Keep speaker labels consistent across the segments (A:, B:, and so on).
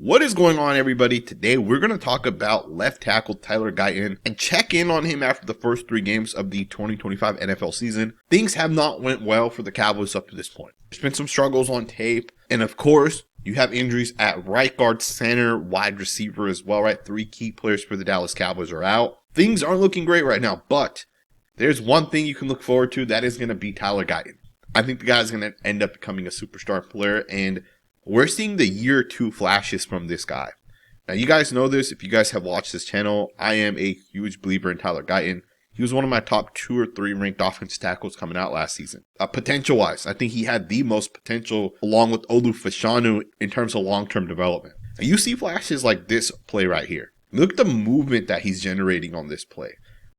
A: What is going on, everybody? Today we're going to talk about left tackle Tyler Guyton and check in on him after the first 3 games of the 2025 NFL season. Things have not went well for the Cowboys up to this point. There's been some struggles on tape, and of course, you have injuries at right guard, center, wide receiver as well, right? 3 key players for the Dallas Cowboys are out. Things aren't looking great right now, but there's one thing you can look forward to. That is going to be Tyler Guyton. I think the guy's going to end up becoming a superstar player, and we're seeing the year 2 flashes from this guy. Now, you guys know this. If you guys have watched this channel, I am a huge believer in Tyler Guyton. He was one of my top 2 or 3 ranked offensive tackles coming out last season. Potential-wise, I think he had the most potential along with Olu Fashanu in terms of long-term development. Now, you see flashes like this play right here. Look at the movement that he's generating on this play.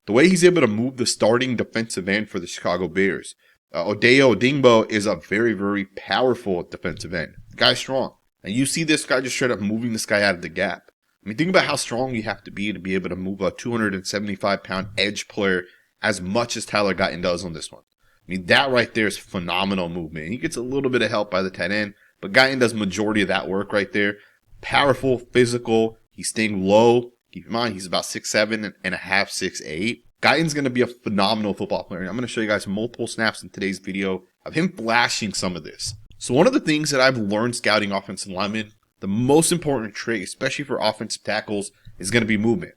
A: The way he's able to move the starting defensive end for the Chicago Bears. Odeo Dingbo is a very, very powerful defensive end. The guy's strong. And you see this guy just straight up moving this guy out of the gap. I mean, think about how strong you have to be able to move a 275-pound edge player as much as Tyler Guyton does on this one. I mean, that right there is phenomenal movement. He gets a little bit of help by the tight end, but Guyton does majority of that work right there. Powerful, physical. He's staying low. Keep in mind, he's about 6'7" and a half, 6'8". Guyton's going to be a phenomenal football player. And I'm going to show you guys multiple snaps in today's video of him flashing some of this. So one of the things that I've learned scouting offensive linemen, the most important trait, especially for offensive tackles, is going to be movement.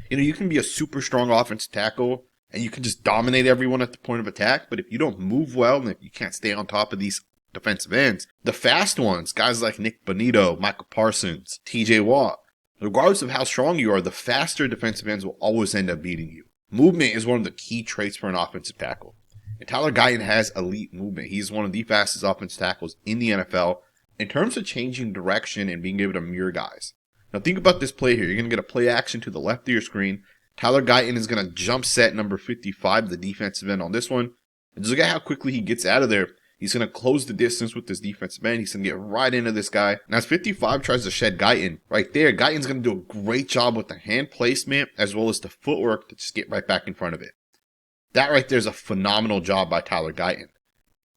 A: You know, you can be a super strong offensive tackle and you can just dominate everyone at the point of attack. But if you don't move well and if you can't stay on top of these defensive ends, the fast ones, guys like Nick Bonito, Michael Parsons, TJ Watt, regardless of how strong you are, the faster defensive ends will always end up beating you. Movement is one of the key traits for an offensive tackle. And Tyler Guyton has elite movement. He's one of the fastest offensive tackles in the NFL in terms of changing direction and being able to mirror guys. Now think about this play here. You're going to get a play action to the left of your screen. Tyler Guyton is going to jump set number 55, the defensive end on this one. And just look at how quickly he gets out of there. He's going to close the distance with this defensive end. He's going to get right into this guy. And as 55 tries to shed Guyton, right there, Guyton's going to do a great job with the hand placement as well as the footwork to just get right back in front of it. That right there is a phenomenal job by Tyler Guyton.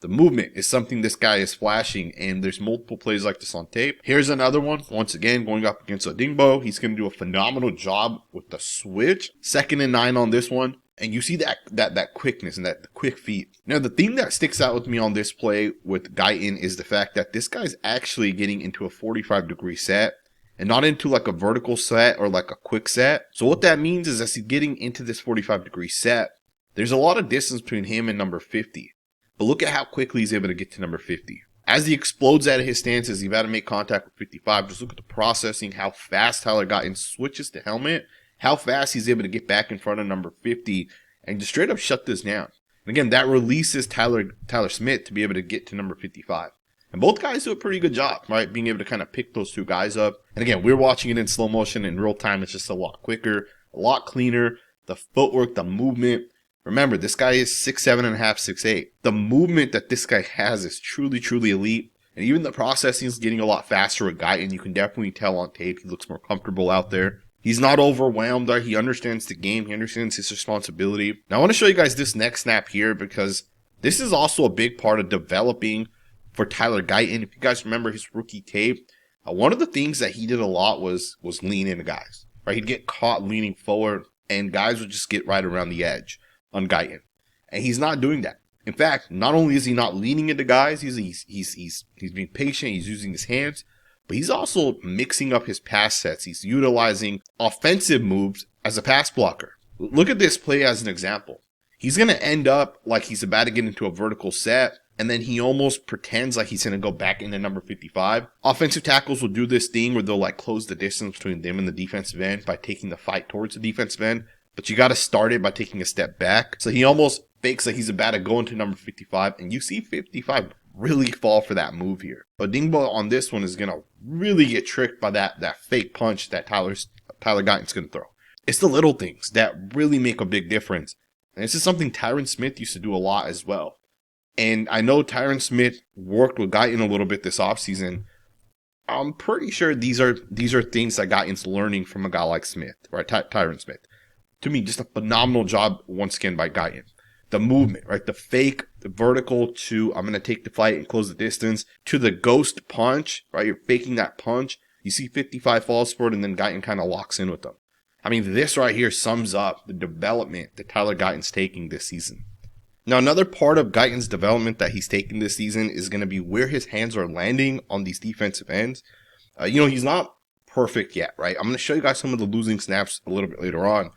A: The movement is something this guy is flashing, and there's multiple plays like this on tape. Here's another one. Once again, going up against Odingbo. He's going to do a phenomenal job with the switch. 2nd and 9 on this one. And you see that quickness and that quick feet. Now, the thing that sticks out with me on this play with Guyton is the fact that this guy's actually getting into a 45-degree set and not into like a vertical set or like a quick set. So what that means is as he's getting into this 45-degree set, there's a lot of distance between him and number 50. But look at how quickly he's able to get to number 50. As he explodes out of his stances, he's about to make contact with 55. Just look at the processing, how fast Tyler Guyton switches to helmet. How fast he's able to get back in front of number 50 and just straight up shut this down. And again, that releases Tyler Smith to be able to get to number 55. And both guys do a pretty good job, right? Being able to kind of pick those 2 guys up. And again, we're watching it in slow motion. In real time, it's just a lot quicker, a lot cleaner. The footwork, the movement. Remember, this guy is 6'7" and a half, 6'8". The movement that this guy has is truly, truly elite. And even the processing is getting a lot faster with Guyton. You can definitely tell on tape he looks more comfortable out there. He's not overwhelmed. He understands the game. He understands his responsibility. Now, I want to show you guys this next snap here because this is also a big part of developing for Tyler Guyton. If you guys remember his rookie tape, one of the things that he did a lot was lean into guys. Right? He'd get caught leaning forward, and guys would just get right around the edge on Guyton. And he's not doing that. In fact, not only is he not leaning into guys, he's being patient. He's using his hands. But he's also mixing up his pass sets. He's utilizing offensive moves as a pass blocker. Look at this play as an example. He's going to end up like he's about to get into a vertical set, and then he almost pretends like he's going to go back into number 55. Offensive tackles will do this thing where they'll like close the distance between them and the defensive end by taking the fight towards the defensive end. But you got to start it by taking a step back. So he almost fakes like he's about to go into number 55, and you see 55 really fall for that move here. But Dingbo on this one is going to really get tricked by that fake punch that Tyler Guyton's going to throw. It's the little things that really make a big difference. And this is something Tyron Smith used to do a lot as well. And I know Tyron Smith worked with Guyton a little bit this offseason. I'm pretty sure these are things that Guyton's learning from a guy like Smith, right? Tyron Smith. To me, just a phenomenal job once again by Guyton. The movement, right? The fake, the vertical to I'm going to take the fight and close the distance to the ghost punch, right? You're faking that punch You see 55 falls for it, and then Guyton kind of locks in with them. I mean, this right here sums up the development that Tyler Guyton's taking this season. Now, another part of Guyton's development that he's taking this season is going to be where his hands are landing on these defensive ends. He's not perfect yet, right? I'm going to show you guys some of the losing snaps a little bit later on.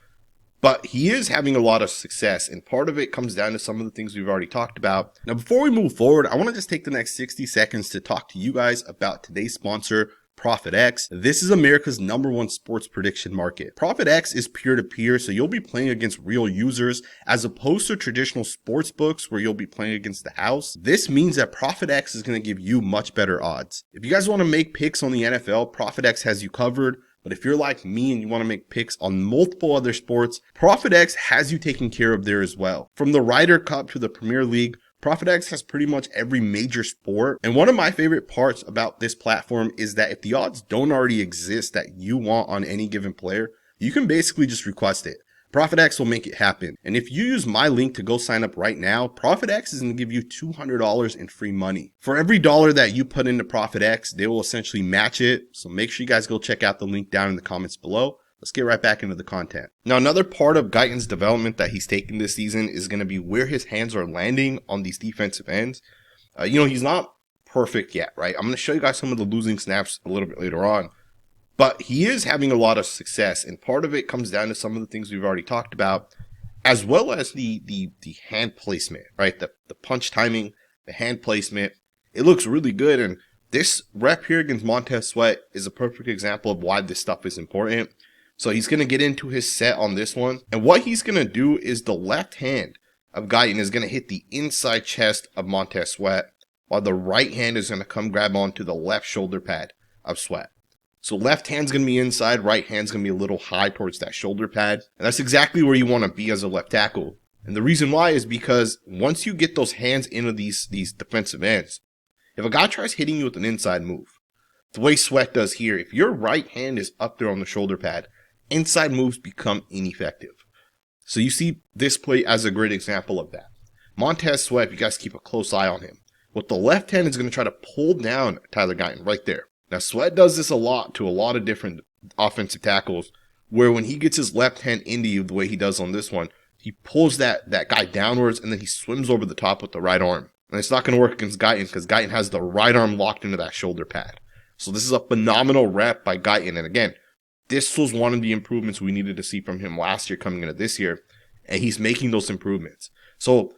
A: But he is having a lot of success, and part of it comes down to some of the things we've already talked about. Now, before we move forward, I want to just take the next 60 seconds to talk to you guys about today's sponsor, ProfitX. This is America's #1 sports prediction market. ProfitX is peer-to-peer, so you'll be playing against real users as opposed to traditional sports books where you'll be playing against the house. This means that ProfitX is going to give you much better odds. If you guys want to make picks on the NFL, ProfitX has you covered. But if you're like me and you want to make picks on multiple other sports, ProfitX has you taken care of there as well. From the Ryder Cup to the Premier League, ProfitX has pretty much every major sport. And one of my favorite parts about this platform is that if the odds don't already exist that you want on any given player, you can basically just request it. ProfitX will make it happen. And if you use my link to go sign up right now, ProfitX is going to give you $200 in free money. For every dollar that you put into ProfitX, they will essentially match it. So make sure you guys go check out the link down in the comments below. Let's get right back into the content. Now, another part of Guyton's development that he's taking this season is going to be where his hands are landing on these defensive ends. He's not perfect yet, right? I'm going to show you guys some of the losing snaps a little bit later on. But he is having a lot of success, and part of it comes down to some of the things we've already talked about, as well as the hand placement, right? The punch timing, the hand placement. It looks really good, and this rep here against Montez Sweat is a perfect example of why this stuff is important. So he's going to get into his set on this one, and what he's going to do is the left hand of Guyton is going to hit the inside chest of Montez Sweat, while the right hand is going to come grab onto the left shoulder pad of Sweat. So left hand's going to be inside, right hand's going to be a little high towards that shoulder pad. And that's exactly where you want to be as a left tackle. And the reason why is because once you get those hands into these defensive ends, if a guy tries hitting you with an inside move, the way Sweat does here, if your right hand is up there on the shoulder pad, inside moves become ineffective. So you see this play as a great example of that. Montez Sweat, you guys keep a close eye on him. With the left hand is going to try to pull down Tyler Guyton right there. Now, Sweat does this a lot to a lot of different offensive tackles, where when he gets his left hand into you the way he does on this one, he pulls that guy downwards and then he swims over the top with the right arm. And it's not going to work against Guyton because Guyton has the right arm locked into that shoulder pad. So this is a phenomenal rep by Guyton. And again, this was one of the improvements we needed to see from him last year coming into this year. And he's making those improvements. So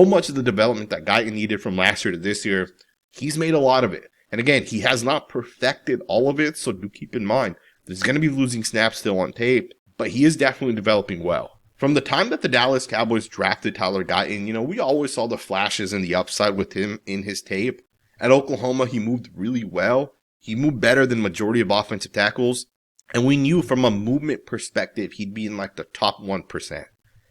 A: much of the development that Guyton needed from last year to this year, he's made a lot of it. And again, he has not perfected all of it, so do keep in mind, there's going to be losing snaps still on tape, but he is definitely developing well. From the time that the Dallas Cowboys drafted Tyler Guyton, we always saw the flashes and the upside with him in his tape. At Oklahoma, he moved really well. He moved better than majority of offensive tackles, and we knew from a movement perspective, he'd be in like the top 1%.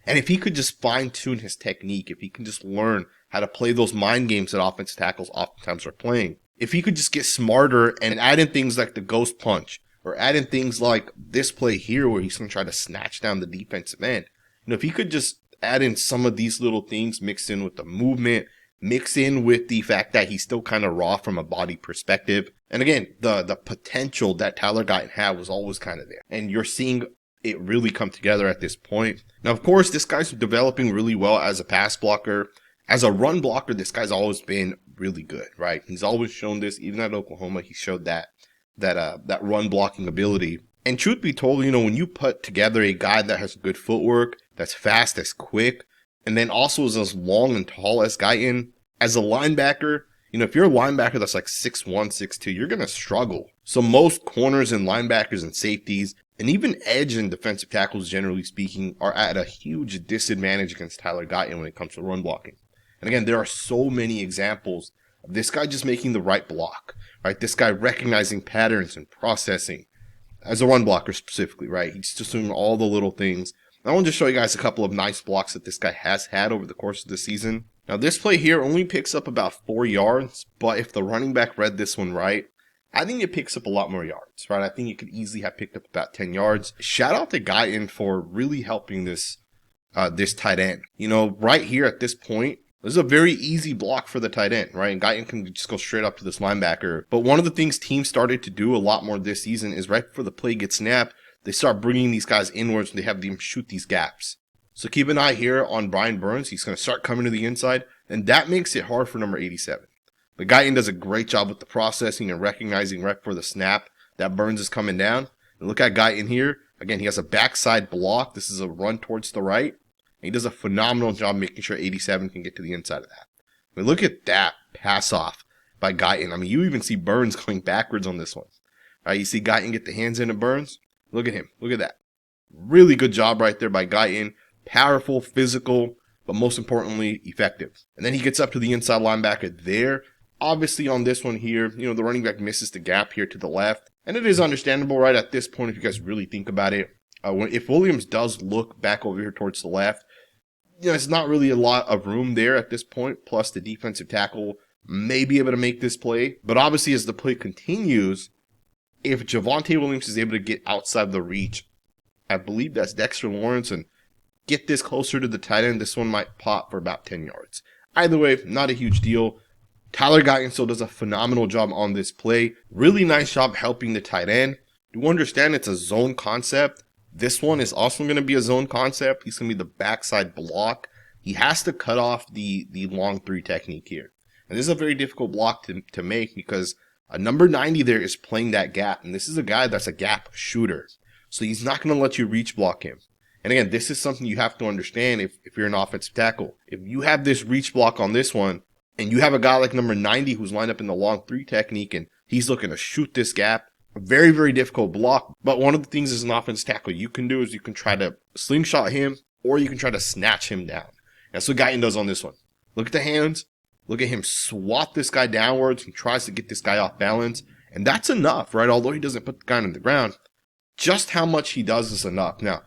A: And if he could just fine-tune his technique, if he can just learn how to play those mind games that offensive tackles oftentimes are playing, if he could just get smarter and add in things like the ghost punch, or add in things like this play here where he's going to try to snatch down the defensive end. If he could just add in some of these little things, mix in with the movement, mix in with the fact that he's still kind of raw from a body perspective. And again, the potential that Tyler Guyton had was always kind of there. And you're seeing it really come together at this point. Now, of course, this guy's developing really well as a pass blocker. As a run blocker, this guy's always been really good, right? He's always shown this. Even at Oklahoma, he showed that run blocking ability. And truth be told, when you put together a guy that has good footwork, that's fast, that's quick, and then also is as long and tall as Guyton, as a linebacker, if you're a linebacker that's like 6'1", 6'2", you're going to struggle. So most corners and linebackers and safeties, and even edge and defensive tackles, generally speaking, are at a huge disadvantage against Tyler Guyton when it comes to run blocking. And again, there are so many examples of this guy just making the right block, right? This guy recognizing patterns and processing as a run blocker specifically, right? He's just doing all the little things. I want to just show you guys a couple of nice blocks that this guy has had over the course of the season. Now, this play here only picks up about 4 yards, but if the running back read this one right, I think it picks up a lot more yards, right? I think it could easily have picked up about 10 yards. Shout out to Guyton for really helping this tight end. Right here at this point, This is a very easy block for the tight end, right? And Guyton can just go straight up to this linebacker. But one of the things teams started to do a lot more this season is right before the play gets snapped, they start bringing these guys inwards and they have them shoot these gaps. So keep an eye here on Brian Burns. He's going to start coming to the inside, and that makes it hard for number 87. But Guyton does a great job with the processing and recognizing right before the snap that Burns is coming down. And look at Guyton here. Again, he has a backside block. This is a run towards the right. He does a phenomenal job making sure 87 can get to the inside of that. I mean, look at that pass off by Guyton. I mean, you even see Burns going backwards on this one. All right, you see Guyton get the hands into Burns. Look at him. Look at that. Really good job right there by Guyton. Powerful, physical, but most importantly, effective. And then he gets up to the inside linebacker there. Obviously on this one here, the running back misses the gap here to the left. And it is understandable right at this point if you guys really think about it. If Williams does look back over here towards the left, it's not really a lot of room there at this point. Plus, the defensive tackle may be able to make this play. But obviously, as the play continues, if Javonte Williams is able to get outside the reach, I believe that's Dexter Lawrence, and get this closer to the tight end, this one might pop for about 10 yards. Either way, not a huge deal. Tyler Guyton still does a phenomenal job on this play. Really nice job helping the tight end. Do understand it's a zone concept. This one is also going to be a zone concept. He's going to be the backside block. He has to cut off the long three technique here. And this is a very difficult block to make because a number 90 there is playing that gap. And this is a guy that's a gap shooter. So he's not going to let you reach block him. And again, this is something you have to understand if you're an offensive tackle. If you have this reach block on this one, and you have a guy like number 90 who's lined up in the long three technique, and he's looking to shoot this gap, a very, very difficult block. But one of the things as an offensive tackle you can do is you can try to slingshot him, or you can try to snatch him down. That's what Guyton does on this one. Look at the hands. Look at him swat this guy downwards. He tries to get this guy off balance. And that's enough, right? Although he doesn't put the guy on the ground, just how much he does is enough. Now,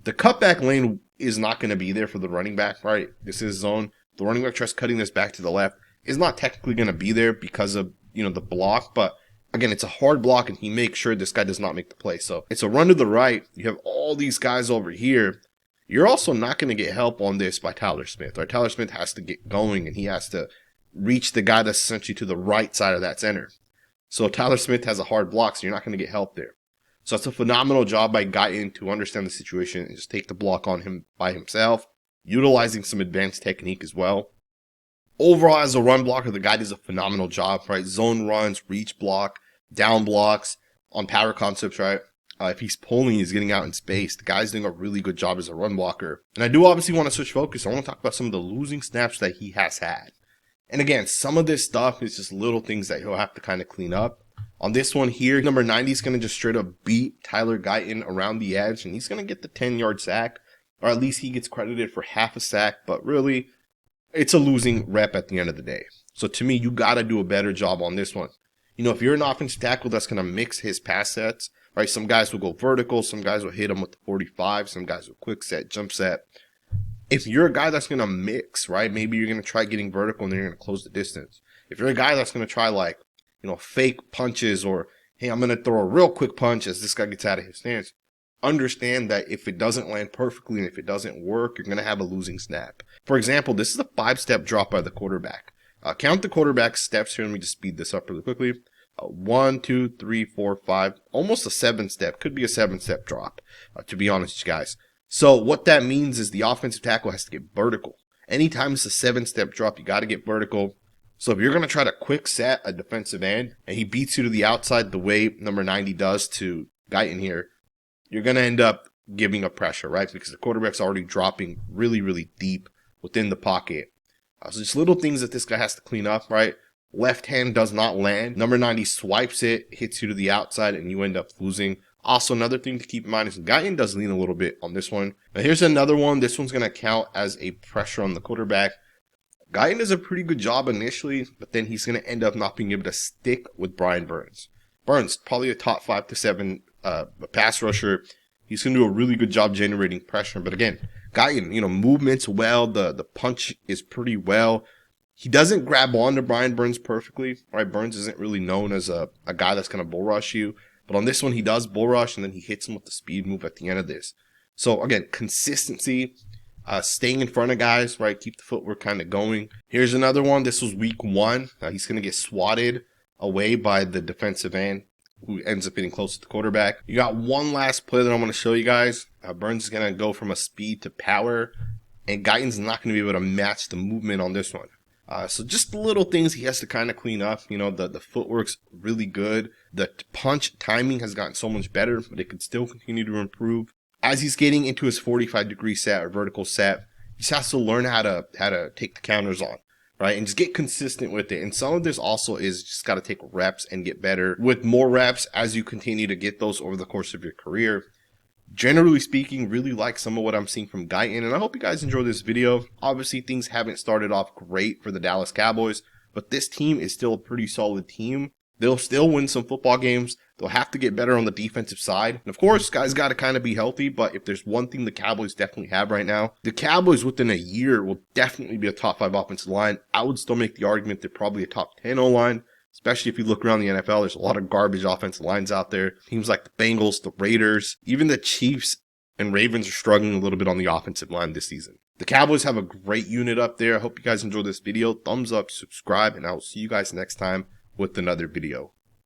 A: the cutback lane is not going to be there for the running back, right? This is zone. The running back tries cutting this back to the left. Is not technically going to be there because of, the block. But again, it's a hard block and he makes sure this guy does not make the play. So it's a run to the right. You have all these guys over here. You're also not going to get help on this by Tyler Smith. Right? Tyler Smith has to get going and he has to reach the guy that's essentially to the right side of that center. So Tyler Smith has a hard block, so you're not going to get help there. So it's a phenomenal job by Guyton to understand the situation and just take the block on him by himself, utilizing some advanced technique as well. Overall, as a run blocker, the guy does a phenomenal job, right? Zone runs, reach block, down blocks, on power concepts, right? If he's pulling, he's getting out in space. The guy's doing a really good job as a run blocker. And I do obviously want to switch focus. I want to talk about some of the losing snaps that he has had. And again, some of this stuff is just little things that he'll have to kind of clean up. On this one here, number 90 is going to just straight up beat Tyler Guyton around the edge, and he's going to get the 10-yard sack, or at least he gets credited for half a sack, but really, it's a losing rep at the end of the day. So to me, you got to do a better job on this one. If you're an offensive tackle that's going to mix his pass sets, right? Some guys will go vertical, some guys will hit him with the 45, some guys will quick set, jump set. If you're a guy that's going to mix, right? Maybe you're going to try getting vertical and then you're going to close the distance. If you're a guy that's going to try fake punches or, hey, I'm going to throw a real quick punch as this guy gets out of his stance, understand that if it doesn't land perfectly and if it doesn't work, you're going to have a losing snap. For example, this is a 5-step drop by the quarterback. Count the quarterback's steps here. Let me just speed this up really quickly. 1, 2, 3, 4, 5, almost a 7-step. Could be a 7-step drop, to be honest, guys. So what that means is the offensive tackle has to get vertical. Anytime it's a 7-step drop, you got to get vertical. So if you're going to try to quick set a defensive end and he beats you to the outside the way number 90 does to Guyton here, you're going to end up giving up pressure, right? Because the quarterback's already dropping really, really deep within the pocket. So just little things that this guy has to clean up, right? Left hand does not land. Number 90 swipes it, hits you to the outside, and you end up losing. Also, another thing to keep in mind is Guyton does lean a little bit on this one. Now, here's another one. This one's going to count as a pressure on the quarterback. Guyton does a pretty good job initially, but then he's going to end up not being able to stick with Brian Burns. Burns, probably a top 5 to 7 pass rusher. He's going to do a really good job generating pressure. But again, Guyton, movement's well. The punch is pretty well. He doesn't grab on to Brian Burns perfectly, right? Burns isn't really known as a guy that's going to bull rush you. But on this one, he does bull rush, and then he hits him with the speed move at the end of this. So again, consistency. Staying in front of guys, right? Keep the footwork kind of going. Here's another one. This was week 1. He's going to get swatted away by the defensive end, who ends up getting close to the quarterback. You got one last play that I'm going to show you guys. Burns is going to go from a speed to power, and Guyton's not going to be able to match the movement on this one. So just the little things he has to kind of clean up. You know, the footwork's really good. The punch timing has gotten so much better, but it could still continue to improve. As he's getting into his 45-degree set or vertical set, he just has to learn how to take the counters on, right? And just get consistent with it. And some of this also is just got to take reps and get better with more reps as you continue to get those over the course of your career. Generally speaking, really like some of what I'm seeing from Guyton, and I hope you guys enjoy this video. Obviously, things haven't started off great for the Dallas Cowboys, but this team is still a pretty solid team. They'll still win some football games. They'll have to get better on the defensive side. And of course, guys got to kind of be healthy, but if there's one thing the Cowboys definitely have right now, the Cowboys within a year will definitely be a top 5 offensive line. I would still make the argument they're probably a top 10 O-line, especially if you look around the NFL. There's a lot of garbage offensive lines out there. Teams like the Bengals, the Raiders, even the Chiefs and Ravens are struggling a little bit on the offensive line this season. The Cowboys have a great unit up there. I hope you guys enjoyed this video. Thumbs up, subscribe, and I will see you guys next time with another video.